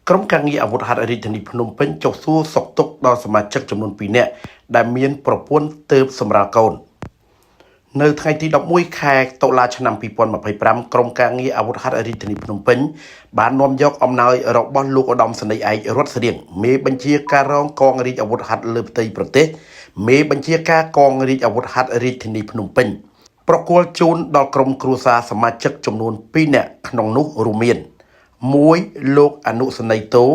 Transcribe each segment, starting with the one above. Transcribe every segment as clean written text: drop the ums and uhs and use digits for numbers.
ក្រុមការងារអាវុធហត្ថរាជធានីភ្នំពេញចុះសួរសុខទុក្ខដល់សមាជិកចំនួន2នាក់ដែលមានប្រពន្ធទើបសម្រាលកូននៅថ្ងៃទី11ខែតុលាឆ្នាំ2025ក្រុមការងារអាវុធហត្ថរាជធានីភ្នំពេញបាននាំយកអំណោយរបស់លោកឧត្តមសេនីយ៍ឯករតស្រៀងមេបញ្ជាការរងកងរាជអាវុធហត្ថលើផ្ទៃប្រទេសមេបញ្ជាការកងរាជអាវុធហត្ថរាជធានីភ្នំពេញប្រគល់ជូនដល់ក្រុមគ្រួសារសមាជិកចំនួន2នាក់ក្នុងនោះរួមមាន1លោកអនុសេនីយ៍តូ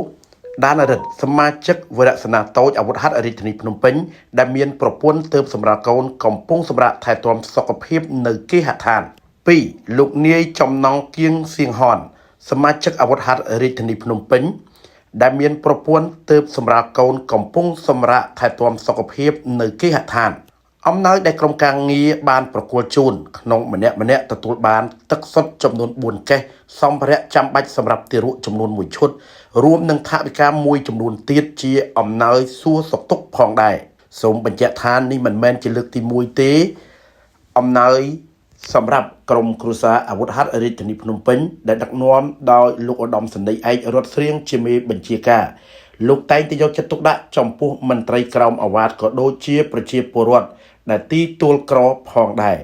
ដានរិទ្ធសមាជិកវរៈសេនាតូចអាវុធហត្ថរាជធានីភ្នំពេញដែលមានប្រពន្ធទើបសម្រាលកូនកំពុងសម្រាកថែទាំសុខភាពនៅគេហដ្ឋាន2លោកនាយចំណងគៀងសៀងហនសមាជិកអាវុធហត្ថរាជធានីភ្នំពេញដែលមានប្រពន្ធទើបសម្រាលកូនកំពុងសម្រាកថែទាំសុខភាពនៅគេហដ្ឋានអំណោយដែលក្រុមការងារបានប្រគល់ជូនក្នុងម្នាក់ទទួលបានទឹកសុទ្ធចំនួន4កេសសម្ភារៈចាំបាច់សម្រាប់ទារកចំនួន1ឈុតរួមនឹងថវិកាមួយចំនួនទៀតជាអំណោយសួរសុខទុក្ខផងដែរសូមបញ្ជាក់ថានេះមិនមែនជាលើកទី1ទេអំណោយសម្រាប់ក្រុមគ្រួសារអាវុធហត្ថរាជធានីភ្នំពេញដែលដឹកនាំដោយលោកឧត្តមសេនីយ៍ឯករតស្រៀងជាមេបញ្ជាការលោកតែងតែយកចិត្តទុកដាក់ចំពោះមន្ត្រីក្រមអាវ៉ាតក៏ដូចជាប្រជាពលរដ្ឋដែលទីទួលក្រផងដែរ